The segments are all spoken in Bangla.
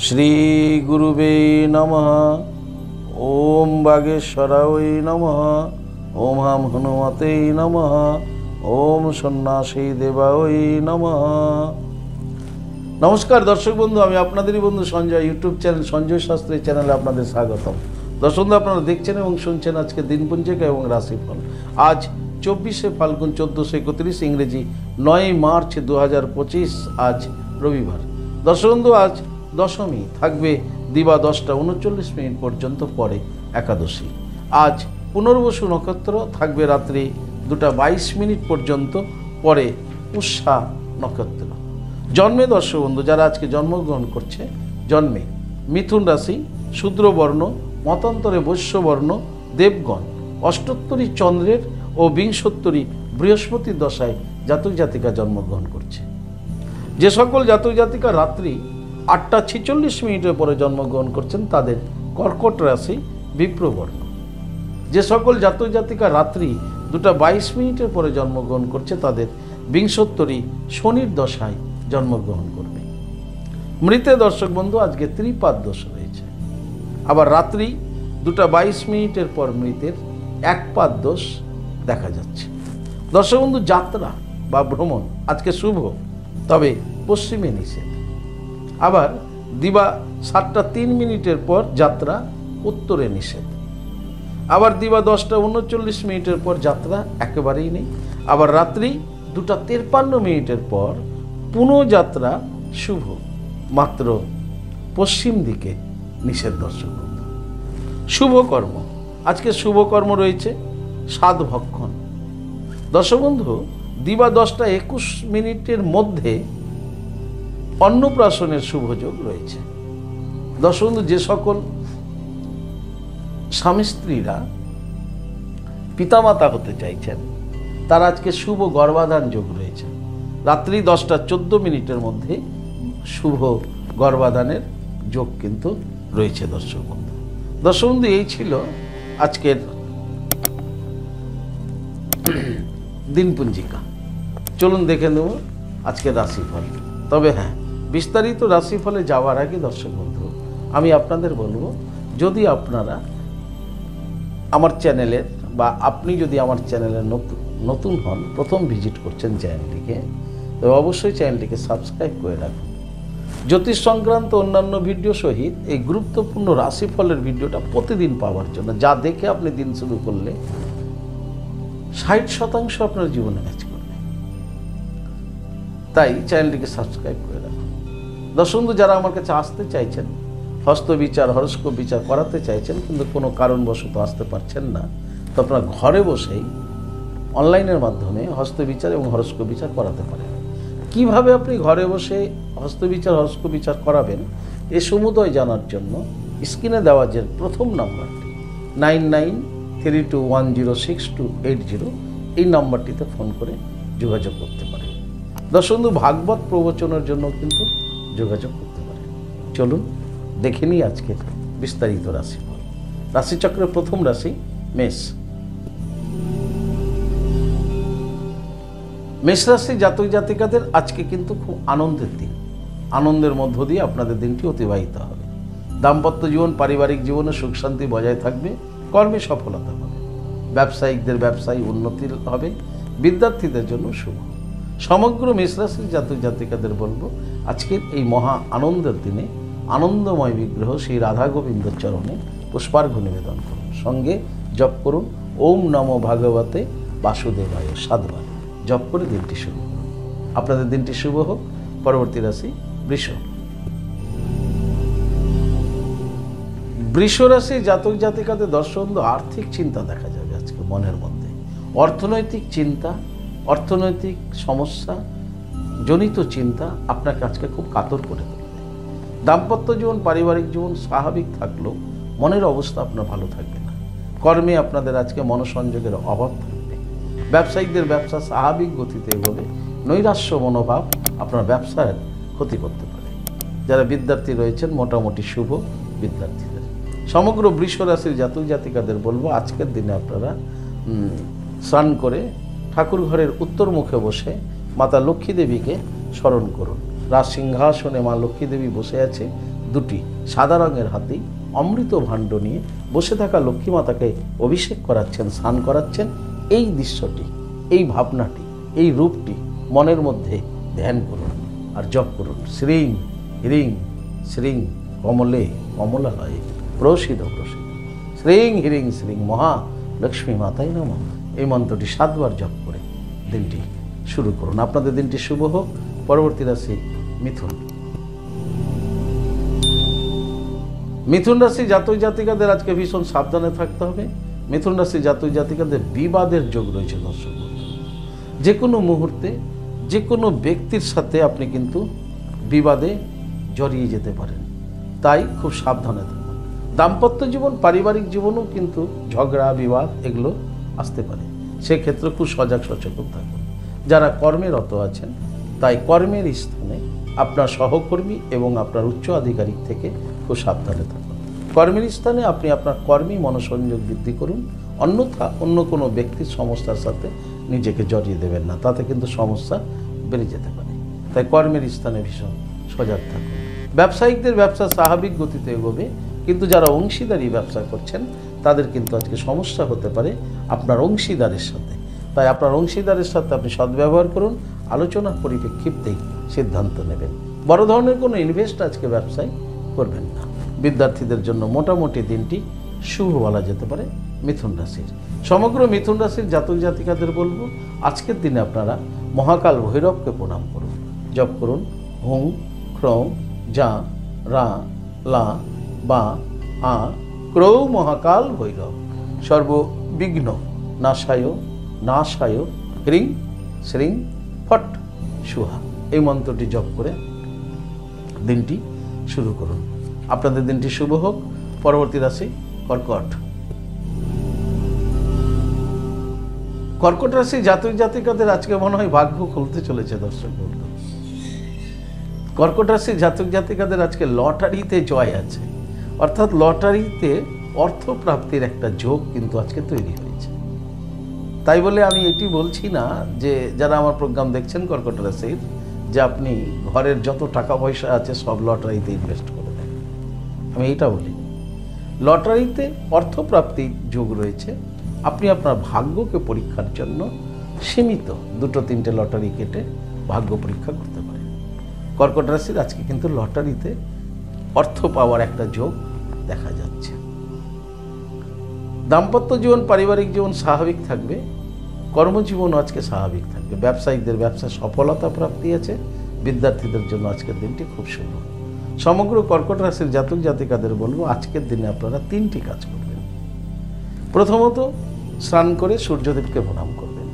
श्री गुरुवे नमः। ओम बागेश्वराय नमः। ओम हम हनुमते नमः। ओम सन्यासी देवाय नमः। नमस्कार दर्शक बंधु, আমি আপনাদেরই বন্ধু সঞ্জয়। ইউটিউব চ্যানেল সঞ্জয় শাস্ত্রী চ্যানেলে আপনাদের স্বাগতম। দর্শক বন্ধু, আপনারা দেখছেন এবং শুনছেন আজকে দিনপঞ্জিকা এবং রাশিফল। আজ 24শে ফাল্গুন 1431, ইংরেজি 9 মার্চ 2025, আজ রবিবার। দর্শক বন্ধু, আজ দশমী, থাকবে দিবা 10টা 39 পর্যন্ত, পরে একাদশী। আজ পুনর্বসু নক্ষত্র, থাকবে রাত্রি 2টা 22 পর্যন্ত, পরে পুষ্যা নক্ষত্র। জন্মে দর্শক বন্ধু যারা আজকে জন্মগ্রহণ করছে, জন্মে মিথুন রাশি, শূদ্রবর্ণ, মতান্তরে বৈশ্যবর্ণ, দেবগণ, অষ্টোত্তরী চন্দ্রের ও বিংশোত্তরী বৃহস্পতির দশায় জাতক জাতিকা জন্মগ্রহণ করছে। যে সকল জাতক জাতিকা রাত্রি 8টা 46 পরে জন্মগ্রহণ করছেন তাদের কর্কট রাশি, বিপ্রবর্ণ। যে সকল জাতক জাতিকা রাত্রি 2টা 22 পরে জন্মগ্রহণ করছে তাদের বিংশোত্তরী শনির দশায় জন্মগ্রহণ করবে। মৃতে দর্শক বন্ধু আজকে ত্রিপাদ দোষ রয়েছে। আবার রাত্রি 2টা 22 পর মৃতের একপাদ দোষ দেখা যাচ্ছে। দর্শক বন্ধু, যাত্রা বা ভ্রমণ আজকে শুভ, তবে পশ্চিমে নিষেধ। আবার দিবা 7টা 3 পর যাত্রা উত্তরে নিষেধ। আবার দিবা 10টা 39 পর যাত্রা একেবারেই নেই। আবার রাত্রি 2টা 53 পর পুনঃ যাত্রা শুভ, মাত্র পশ্চিম দিকে নিষেধ। দর্শক বন্ধু, শুভ কর্ম আজকে শুভ কর্ম রয়েছে সাত ভক্ষণ। দর্শক বন্ধু, দিবা 10টা 21 মধ্যে অন্নপ্রাশনের শুভযোগ রয়েছে। দর্শক বন্ধু, যে সকল স্বামী স্ত্রীরা পিতামাতা হতে চাইছেন তার আজকে শুভ গর্ভাধান যোগ রয়েছে। রাত্রি 10টা 14 মধ্যে শুভ গর্ভাধানের যোগ কিন্তু রয়েছে। দর্শক বন্ধু, এই ছিল আজকের দিনপঞ্জিকা। চলুন দেখে নেব আজকের রাশিফল। তবে হ্যাঁ, বিস্তারিত রাশিফলে যাওয়ার আগে দর্শক বন্ধু আমি আপনাদের বলবো, যদি আপনারা আমার চ্যানেলের বা আপনি যদি আমার চ্যানেলের নতুন হন, প্রথম ভিজিট করছেন চ্যানেলটিকে, তবে অবশ্যই চ্যানেলটিকে সাবস্ক্রাইব করে রাখুন। জ্যোতিষ সংক্রান্ত অন্যান্য ভিডিও সহিত এই গুরুত্বপূর্ণ রাশিফলের ভিডিওটা প্রতিদিন পাওয়ার জন্য, যা দেখে আপনি দিন শুরু করলে 60% আপনার জীবনে ম্যাচ করবে। তাই চ্যানেলটিকে সাবস্ক্রাইব করে রাখুন। দর্শক বন্ধু, যারা আমার কাছে আসতে চাইছেন, হস্তবিচার হরস্কোপ বিচার করাতে চাইছেন, কিন্তু কোনো কারণবশত আসতে পারছেন না, তো আপনারা ঘরে বসেই অনলাইনের মাধ্যমে হস্তবিচার এবং হরস্কোপ বিচার করাতে পারেন। কিভাবে আপনি ঘরে বসে হস্তবিচার হরস্কোপ বিচার করাবেন এ সমুদয় জানার জন্য স্ক্রিনে দেওয়া যে প্রথম নাম্বারটি 9932106280, এই নাম্বারটিতে ফোন করে যোগাযোগ করতে পারেন। দর্শক বন্ধু, ভাগবত প্রবচনের জন্য কিন্তু যোগাযোগ করতে পারেন। চলুন দেখে নিই আজকের বিস্তারিত রাশিফল। রাশিচক্রের প্রথম রাশি মেষ। মেষ রাশি জাতক জাতিকাদের আজকে কিন্তু খুব আনন্দের দিন। আনন্দের মধ্য দিয়ে আপনাদের দিনটি অতিবাহিত হবে। দাম্পত্য জীবন, পারিবারিক জীবনে সুখ শান্তি বজায় থাকবে। কর্মে সফলতা হবে। ব্যবসায়িকদের ব্যবসায় উন্নতি হবে। বিদ্যার্থীদের জন্য শুভ। সমগ্র মেষ রাশির জাতক জাতিকাদের বলবো, আজকের এই মহা আনন্দের দিনে আনন্দময় বিগ্রহ শ্রী রাধা গোবিন্দর চরণে পুষ্পার্ঘ্য নিবেদন করুন। সঙ্গে জপ করুন ওম নমো ভাগবতে বাসুদেবায় 7 বার। জপ করে দিনটি শুরু করুন। আপনাদের দিনটি শুভ হোক। পরবর্তী রাশি বৃষ। বৃষ রাশি জাতক জাতিকাদের দর্শক আর্থিক চিন্তা দেখা যাবে আজকে মনের মধ্যে। অর্থনৈতিক চিন্তা, অর্থনৈতিক সমস্যা জনিত চিন্তা আপনাকে আজকে খুব কাতর করে তুলবে। দাম্পত্য জীবন, পারিবারিক জীবন স্বাভাবিক থাকলেও মনের অবস্থা আপনার ভালো থাকবে না। কর্মে আপনাদের আজকে মনোসংযোগের অভাব থাকবে। ব্যবসায়িকদের ব্যবসা স্বাভাবিক গতিতে এগোবে। নৈরাশ্য মনোভাব আপনার ব্যবসার ক্ষতি করতে পারে। যারা বিদ্যার্থী রয়েছেন মোটামুটি শুভ বিদ্যার্থীদের। সমগ্র বৃষ রাশির জাতক জাতিকাদের বলবো, আজকের দিনে আপনারা স্নান করে ঠাকুর ঘরের উত্তর মুখে বসে মাতা লক্ষ্মী দেবীকে স্মরণ করুন। রাজ সিংহাসনে মা লক্ষ্মী দেবী বসে আছে। দুটি সাদা রঙের হাতি অমৃত ভাণ্ড নিয়ে বসে থাকা লক্ষ্মী মাতাকে অভিষেক করাচ্ছেন, স্নান করাচ্ছেন। এই দৃশ্যটি, এই ভাবনাটি, এই রূপটি মনের মধ্যে ধ্যান করুন আর জপ করুন। শ্রীং হ্রিং শ্রীং কমলে কমলালয়ে প্রসিদ্ধ প্রসিদ্ধ শ্রীং হ্রিং শ্রীং মহা লক্ষ্মী মাতাই নমঃ। এই মন্ত্রটি 7 বার জপ করে দিনটি শুরু করুন। আপনাদের দিনটি শুভ হোক। পরবর্তী রাশি মিথুন। মিথুন রাশি জাতক জাতিকাদের আজকে ভীষণ সাবধানে থাকতে হবে। মিথুন রাশি জাতক জাতিকাদের বিবাদের যোগ রয়েছে দর্শক। যে কোনো মুহূর্তে যে কোনো ব্যক্তির সাথে আপনি কিন্তু বিবাদে জড়িয়ে যেতে পারেন, তাই খুব সাবধানে থাকুন। দাম্পত্য জীবন, পারিবারিক জীবনও কিন্তু ঝগড়া বিবাদ এগুলো আসতে পারে, সেক্ষেত্রে খুব সজাগ সচেতন থাকুন। যারা কর্মরত আছেন, তাই কর্মের স্থানে আপনার সহকর্মী এবং আপনার উচ্চ আধিকারিক থেকে খুব সাবধানে থাকুন। কর্মের স্থানে আপনি আপনার কর্মী মনোসংযোগ বৃদ্ধি করুন, অন্যথা অন্য কোনো ব্যক্তির সমস্যার সাথে নিজেকে জড়িয়ে দেবেন না, তাতে কিন্তু সমস্যা বেড়ে যেতে পারে। তাই কর্মের স্থানে ভীষণ সজাগ থাকুন। ব্যবসায়িকদের ব্যবসা স্বাভাবিক গতিতে এগোবে, কিন্তু যারা অংশীদারি ব্যবসা করছেন তাদের কিন্তু আজকে সমস্যা হতে পারে আপনার অংশীদারের সাথে। তাই আপনার অংশীদারের সাথে আপনি সদ্ব্যবহার করুন, আলোচনার পরিপ্রেক্ষিতেই সিদ্ধান্ত নেবেন। বড় ধরনের কোনো ইনভেস্ট আজকে ব্যবসায় করবেন না। বিদ্যার্থীদের জন্য মোটামুটি দিনটি শুভ বলা যেতে পারে মিথুন রাশির। সমগ্র মিথুন রাশির জাতক জাতিকাদের বলবো, আজকের দিনে আপনারা মহাকাল ভৈরবকে প্রণাম করুন। জপ করুন হুং ক্রৌ যা রা লা বা আ ক্রৌ মহাকাল ভৈরব সর্ববিঘ্ন নাশায় নাশায় হ্রিং শ্রীং ফট সুহা। এই মন্ত্রটি জপ করে দিনটি শুরু করুন। আপনাদের দিনটি শুভ হোক। পরবর্তী রাশি কর্কট। কর্কট রাশি জাতক জাতিকাদের আজকে মনে হয় ভাগ্য খুলতে চলেছে দর্শক বন্ধু। কর্কট রাশি জাতক জাতিকাদের আজকে লটারিতে জয় আছে, অর্থাৎ লটারিতে অর্থপ্রাপ্তির একটা যোগ কিন্তু আজকে তৈরি হয়েছে। তাই বলে আমি এটি বলছি না যে যারা আমার প্রোগ্রাম দেখছেন কর্কট রাশির, যে আপনি ঘরের যত টাকা পয়সা আছে সব লটারিতে ইনভেস্ট করে দেন, আমি এইটা বলি। লটারিতে অর্থপ্রাপ্তির যোগ রয়েছে। আপনি আপনার ভাগ্যকে পরীক্ষার জন্য সীমিত 2-3টে লটারি কেটে ভাগ্য পরীক্ষা করতে পারেন। কর্কট রাশির আজকে কিন্তু লটারিতে অর্থ পাওয়ার একটা যোগ দেখা যাচ্ছে। দাম্পত্য জীবন, পারিবারিক জীবন স্বাভাবিক থাকবে। কর্মজীবন আজকে স্বাভাবিক থাকবে। ব্যবসায়িকদের ব্যবসা সফলতা প্রাপ্তি আছে। বিদ্যার্থীদের জন্য আজকের দিনটি খুব শুভ। সমগ্র কর্কট রাশির জাতক জাতিকাদের বলবো, আজকের দিনে আপনারা 3টি কাজ করবেন। প্রথমত, স্নান করে সূর্যদেবকে প্রণাম করবেন,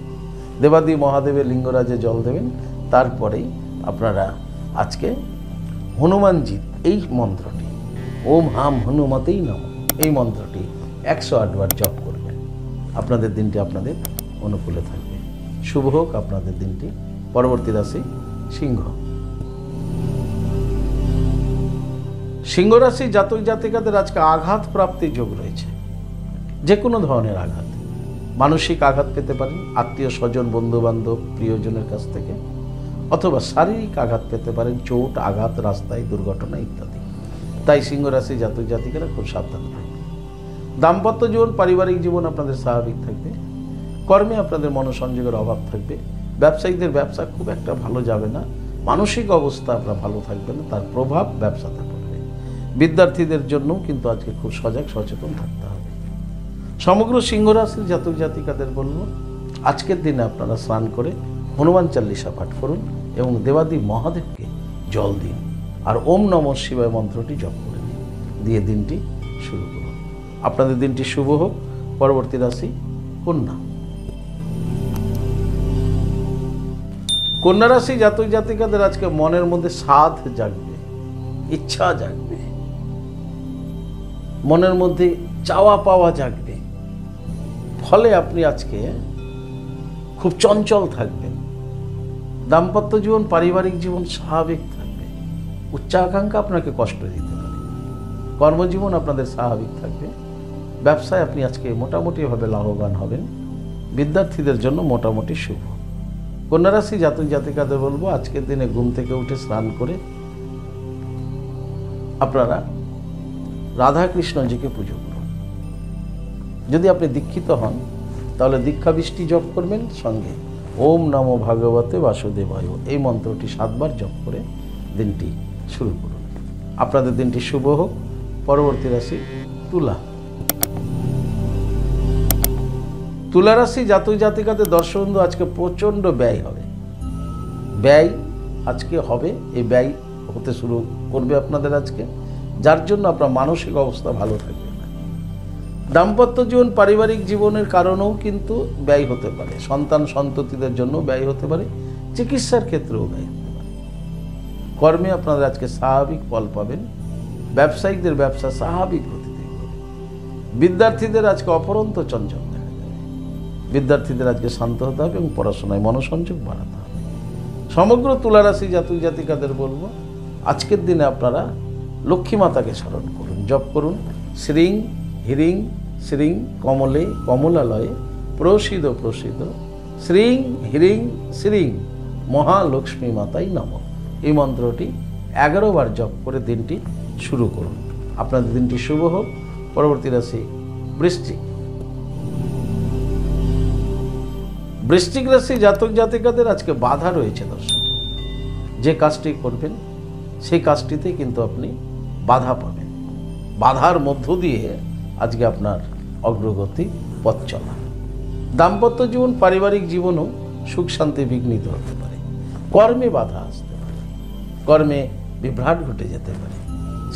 দেবাদি মহাদেবের লিঙ্গরাজে জল দেবেন। তারপরেই আপনারা আজকে হনুমানজির এই মন্ত্রটি ওম হাম হনুমতেই নমঃ, এই মন্ত্রটি 108 বার জপ করবেন। আপনাদের দিনটি আপনাদের অনুকূলে থাকবে। শুভ হোক আপনাদের দিনটি। পরবর্তী রাশি সিংহ। সিংহ রাশি জাতক জাতিকাদের আজকে আঘাত প্রাপ্তির যোগ রয়েছে। যে কোনো ধরনের আঘাত, মানসিক আঘাত পেতে পারেন আত্মীয় স্বজন, বন্ধু বান্ধব, প্রিয়জনের কাছ থেকে, অথবা শারীরিক আঘাত পেতে পারেন, চোট আঘাত, রাস্তায় দুর্ঘটনা ইত্যাদি। তাই সিংহ রাশি জাতক জাতিকারা খুব সাবধানে থাকবে। দাম্পত্য জীবন, পারিবারিক জীবন আপনাদের স্বাভাবিক থাকবে। কর্মে আপনাদের মনোসংযোগের অভাব থাকবে। ব্যবসায়ীদের ব্যবসা খুব একটা ভালো যাবে না। মানসিক অবস্থা আপনার ভালো থাকবে না, তার প্রভাব ব্যবসাতে পড়বে। বিদ্যার্থীদের জন্যও কিন্তু আজকে খুব সজাগ সচেতন থাকতে হবে। সমগ্র সিংহ রাশির জাতক জাতিকাদের বলবো, আজকের দিনে আপনারা স্নান করে হনুমান চাল্লিশা পাঠ করুন এবং দেবাদি মহাদেবকে জল দিন, আর ওম নমঃ শিবায় মন্ত্রটি জপ করে দিন, দিয়ে দিনটি শুরু করুন। আপনাদের দিনটি শুভ হোক। পরবর্তী রাশি কন্যা। কন্যা রাশি জাতক জাতিকাদের আজকে মনের মধ্যে সাধ জাগবে, ইচ্ছা জাগবে, মনের মধ্যে চাওয়া পাওয়া জাগবে। ফলে আপনি আজকে খুব চঞ্চল থাকবেন। দাম্পত্য জীবন, পারিবারিক জীবন স্বাভাবিক থাকবে। উচ্চাকাঙ্ক্ষা আপনাকে কষ্ট দিতে পারে। কর্মজীবন আপনাদের স্বাভাবিক থাকবে। ব্যবসায় আপনি আজকে মোটামুটিভাবে লাভবান হবেন। বিদ্যার্থীদের জন্য মোটামুটি শুভ। কন্যা রাশি জাতক জাতিকাদের বলবো, আজকের দিনে ঘুম থেকে উঠে স্নান করে আপনারা রাধাকৃষ্ণজিকে পুজো করুন। যদি আপনি দীক্ষিত হন তাহলে দীক্ষা বৃষ্টি জপ করবেন, সঙ্গে ওম নমো ভাগবতে বাসুদেবায় এই মন্ত্রটি 7 বার জপ করে দিনটি শুরু করুন। আপনাদের দিনটি শুভ হোক। পরবর্তী রাশি তুলা। তুলা রাশি জাতক জাতিকাদের দর্শক বন্ধু, আজকে প্রচণ্ড ব্যয় হবে। ব্যয় আজকে হবে, এই ব্যয় হতে শুরু করবে আপনাদের আজকে, যার জন্য আপনার মানসিক অবস্থা ভালো থাকবে না। দাম্পত্য জীবন পারিবারিক জীবনের কারণেও কিন্তু ব্যয় হতে পারে, সন্তান সন্ততিদের জন্য ব্যয় হতে পারে, চিকিৎসার ক্ষেত্রেও ব্যয় হতে পারে। কর্মে আপনাদের আজকে স্বাভাবিক ফল পাবেন, ব্যবসায়িকদের ব্যবসা স্বাভাবিক গতিতে হবে। বিদ্যার্থীদের আজকে অপরন্ত চঞ্চল দেখা যাবে। বিদ্যার্থীদের আজকে শান্ত হতে হবে এবং পড়াশোনায় মনোসংযোগ বাড়াতে হবে। সমগ্র তুলারাশি জাতক জাতিকাদের বলবো, আজকের দিনে আপনারা লক্ষ্মী মাতাকে স্মরণ করুন, জপ করুন শ্রীং হ্রিং শ্রীং কমলে কমলালয়ে প্রসিদ প্রসিদ শ্রীং হ্রিং শ্রীং মহালক্ষ্মী মাতাই নমঃ। এই মন্ত্রটি 11 বার জপ করে দিনটি শুরু করুন। আপনাদের দিনটি শুভ হোক। পরবর্তী রাশি বৃশ্চিক। বৃশ্চিক রাশি জাতক জাতিকাদের আজকে বাধা রয়েছে দর্শক। যে কাজটি করবেন সেই কাজটিতে কিন্তু আপনি বাধা পাবেন। বাধার মধ্য দিয়ে আজকে আপনার অগ্রগতি পথ চলা। দাম্পত্য জীবন পারিবারিক জীবনও সুখ শান্তি বিঘ্নিত হতে পারে। কর্মে বাধা আসতে পারে, কর্মে বিভ্রাট ঘটে যেতে পারে,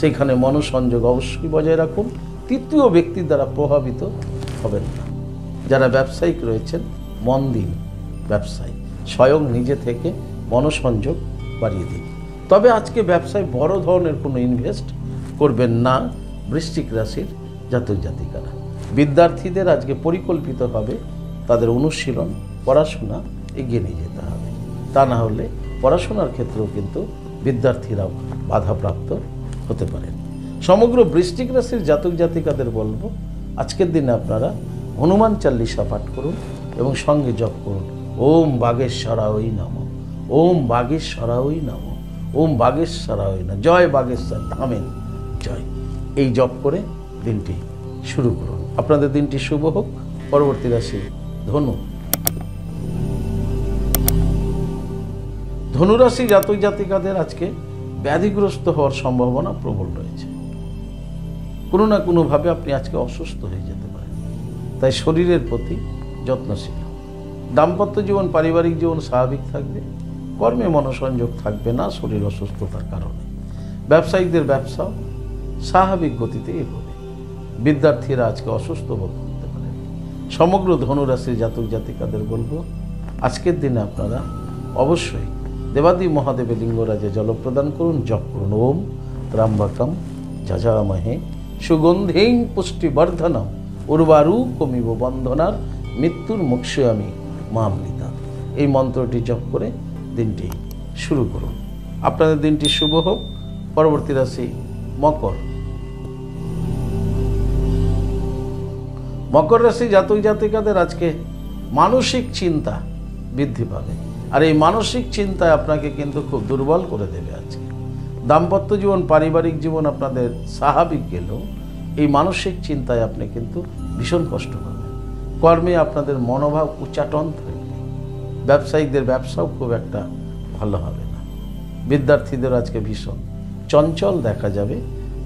সেখানে মনোসংযোগ অবশ্যই বজায় রাখুন। তৃতীয় ব্যক্তির দ্বারা প্রভাবিত হবেন না। যারা ব্যবসায়িক রয়েছেন মন দিন ব্যবসায়, স্বয়ং নিজে থেকে মনোসংযোগ বাড়িয়ে দিন। তবে আজকে ব্যবসায় বড় ধরনের কোনো ইনভেস্ট করবেন না বৃশ্চিক রাশির জাতক জাতিকারা। বিদ্যার্থীদের আজকে পরিকল্পিতভাবে তাদের অনুশীলন পড়াশোনা এগিয়ে নিয়ে যেতে হবে, তা না হলে পড়াশোনার ক্ষেত্রেও কিন্তু বিদ্যার্থীরাও বাধাপ্রাপ্ত হতে পারেন। সমগ্র বৃশ্চিক রাশির জাতক জাতিকাদের বলবো, আজকের দিনে আপনারা হনুমান চাল্লিশা পাঠ করুন এবং সঙ্গে জপ করুন ওম বাগেশ্বরায় নমঃ, ওম বাগেশ্বরায় নমঃ, ওম বাগেশ্বরায় নমঃ, জয় বাগেশ্বর ধামের জয়। এই জপ করে দিনটি শুরু করুন। আপনাদের দিনটি শুভ হোক। পরবর্তী রাশি ধনু। ধনুরাশি জাতক জাতিকাদের আজকে ব্যাধিগ্রস্ত হওয়ার সম্ভাবনা প্রবল রয়েছে। কোনো না কোনোভাবে আপনি আজকে অসুস্থ হয়ে যেতে পারেন, তাই শরীরের প্রতি যত্নশীল। দাম্পত্য জীবন পারিবারিক জীবন স্বাভাবিক থাকবে, কর্মে মনোসংযোগ থাকবে না শরীর অসুস্থতার কারণে। ব্যবসায়িকদের ব্যবসাও স্বাভাবিক গতিতে এগোবে। বিদ্যার্থীরা আজকে অসুস্থ বোধ করতে পারেন। সমগ্র ধনুরাশির জাতক জাতিকাদের বলবো, আজকের দিনে আপনারা অবশ্যই দেবাদি মহাদেবের লিঙ্গরাজে জল প্রদান করুন, জপ করুন ওম ত্র্যম্বকম যজামহে সুগন্ধিং পুষ্টিবর্ধনম উর্বারুকমিব বন্ধনার মৃত্যুর মোক্ষয়ামি মামৃতা। এই মন্ত্রটি জপ করে দিনটি শুরু করুন। আপনাদের দিনটি শুভ হোক। পরবর্তী রাশি মকর। মকর রাশি জাতক জাতিকাদের আজকে মানসিক চিন্তা বৃদ্ধি পাবে, আর এই মানসিক চিন্তায় আপনাকে কিন্তু খুব দুর্বল করে দেবে আজকে। দাম্পত্য জীবন পারিবারিক জীবন আপনাদের স্বাভাবিক গেলেও এই মানসিক চিন্তায় আপনি কিন্তু ভীষণ কষ্ট পাবেন। কর্মে আপনাদের মনোভাব উচ্চাটন থাকবে। ব্যবসায়িকদের ব্যবসাও খুব একটা ভালো হবে না। বিদ্যার্থীদের আজকে ভীষণ চঞ্চল দেখা যাবে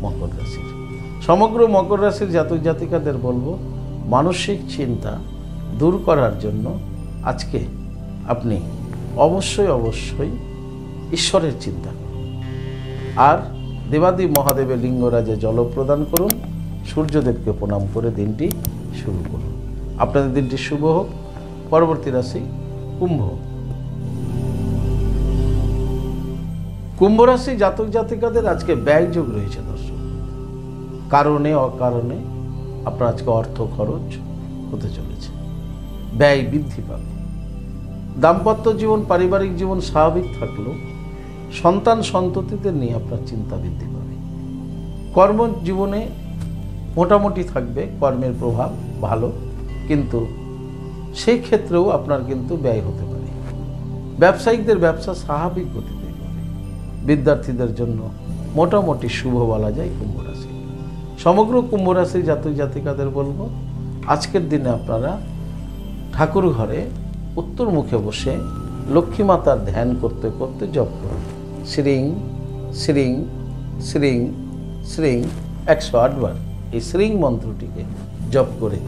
মকর রাশির। সমগ্র মকর রাশির জাতক জাতিকাদের বলবো, মানসিক চিন্তা দূর করার জন্য আজকে আপনি অবশ্যই ঈশ্বরের চিন্তা করুন, আর দেবাদি মহাদেবের লিঙ্গরাজে জল প্রদান করুন, সূর্যদেবকে প্রণাম করে দিনটি শুরু করুন। আপনাদের দিনটি শুভ হোক। পরবর্তী রাশি কুম্ভ। কুম্ভ রাশি জাতক জাতিকাদের আজকে ব্যয়যোগ রয়েছে দর্শক। কারণে অকারণে আপনার আজকে অর্থ খরচ হতে চলেছে, ব্যয় বৃদ্ধি পাবে। দাম্পত্য জীবন পারিবারিক জীবন স্বাভাবিক থাকলেও সন্তান সন্ততিদের নিয়ে আপনার চিন্তা বৃদ্ধি পাবে। কর্মজীবনে মোটামুটি থাকবে, কর্মের প্রভাব ভালো, কিন্তু সেই ক্ষেত্রেও আপনার কিন্তু ব্যয় হতে পারে। ব্যবসায়িকদের ব্যবসা স্বাভাবিক গতিতে হবে। বিদ্যার্থীদের জন্য মোটামুটি শুভ বলা যায় কুম্ভ রাশি। সমগ্র কুম্ভ রাশির জাতক জাতিকাদের বলবো, আজকের দিনে আপনারা ঠাকুর ঘরে উত্তর মুখে বসে লক্ষ্মী মাতার ধ্যান করতে করতে জপ করুন শ্রীং শ্রীং শ্রীং শ্রীং 108 বার। এই শ্রীং মন্ত্রটিকে জপ করে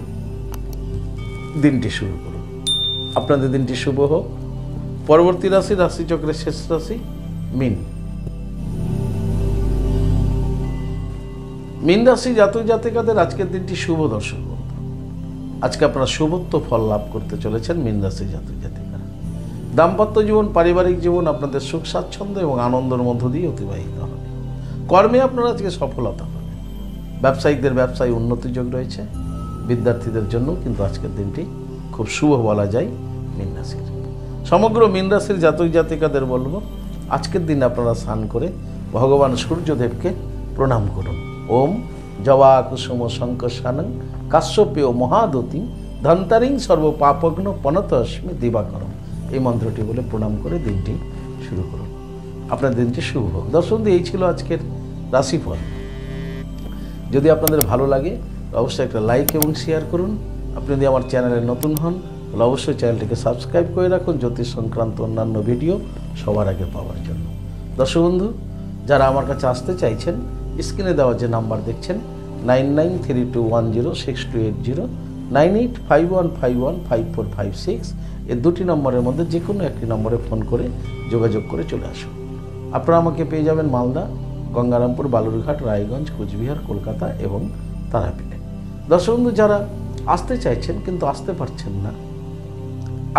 দিনটি শুরু করুন। আপনাদের দিনটি শুভ হোক। পরবর্তী রাশি, রাশিচক্রের শেষ রাশি মীন। মীন রাশি জাতক জাতিকাদের আজকের দিনটি শুভ দর্শক বন্ধু। আজকে আপনারা শুভত্ব ফল লাভ করতে চলেছেন মীন রাশি জাতক জাতিকারা। দাম্পত্য জীবন, পারিবারিক জীবন আপনাদের সুখ স্বাচ্ছন্দ্য এবং আনন্দের মধ্য দিয়ে অতিবাহিত হবে। কর্মে আপনারা আজকে সফলতা পাবেন। ব্যবসায়িকদের ব্যবসায় উন্নতি যোগ রয়েছে। বিদ্যার্থীদের জন্য কিন্তু আজকের দিনটি খুব শুভ বলা যায় মীন রাশির। সমগ্র মীন রাশির জাতক জাতিকাদের বলবো, আজকের দিন আপনারা স্নান করে ভগবান সূর্যদেবকে প্রণাম করুন। ওম জবা কুসুম শঙ্করসানং কাশ্যপেয় মহাদতি ধন্তারিং সর্ব পাপগ্ন পনতস্মি দিবাকরম। এই মন্ত্রটি বলে প্রণাম করে দিনটি শুরু করুন। আপনার দিনটি শুভ হোক। দর্শক, এই ছিল আজকের রাশিফল। যদি আপনাদের ভালো লাগে অবশ্যই একটা লাইক এবং শেয়ার করুন। আপনি যদি আমার চ্যানেলে নতুন হন তাহলে অবশ্যই চ্যানেলটিকে সাবস্ক্রাইব করে রাখুন জ্যোতিষ সংক্রান্ত অন্যান্য ভিডিও সবার আগে পাওয়ার জন্য। দর্শক বন্ধু, যারা আমার কাছে আসতে চাইছেন, স্ক্রিনে দেওয়া যে নাম্বার দেখছেন 9932106280, 9851515456, এই দুটি নম্বরের মধ্যে যে কোনো একটি নম্বরে ফোন করে যোগাযোগ করে চলে আসুন। আপনারা আমাকে পেয়ে যাবেন মালদা, গঙ্গারামপুর, বালুরঘাট, রায়গঞ্জ, কোচবিহার, কলকাতা এবং তারাপীঠে। দর্শক বন্ধু, যারা আসতে চাইছেন কিন্তু আসতে পারছেন না,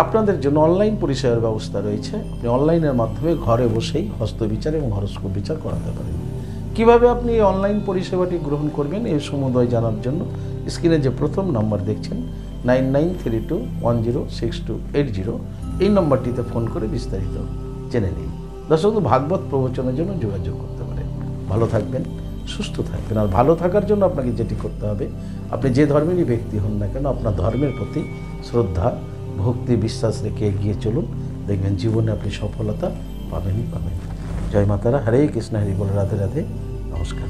আপনাদের জন্য অনলাইন পরিষেবার ব্যবস্থা রয়েছে। আপনি অনলাইনের মাধ্যমে ঘরে বসেই হস্তবিচার এবং হরস্কোপ বিচার করাতে পারেন। কিভাবে আপনি এই অনলাইন পরিষেবাটি গ্রহণ করবেন এই সমুদয় জানার জন্য স্ক্রিনে যে প্রথম নম্বর দেখছেন 9932106280, এই নম্বরটিতে ফোন করে বিস্তারিত জেনে নিন। দর্শক, ভাগবত প্রবচনের জন্য যোগাযোগ করতে পারেন। ভালো থাকবেন, সুস্থ থাকবেন। আর ভালো থাকার জন্য আপনাকে যেটি করতে হবে, আপনি যে ধর্মেরই ব্যক্তি হন না কেন, আপনার ধর্মের প্রতি শ্রদ্ধা, ভক্তি, বিশ্বাস রেখে এগিয়ে চলুন। দেখবেন জীবনে আপনি সফলতা পাবেনই পাবেন। জয় মাতারা, হরে কৃষ্ণ, হরি বল, রাধে রাধে, নমস্কার।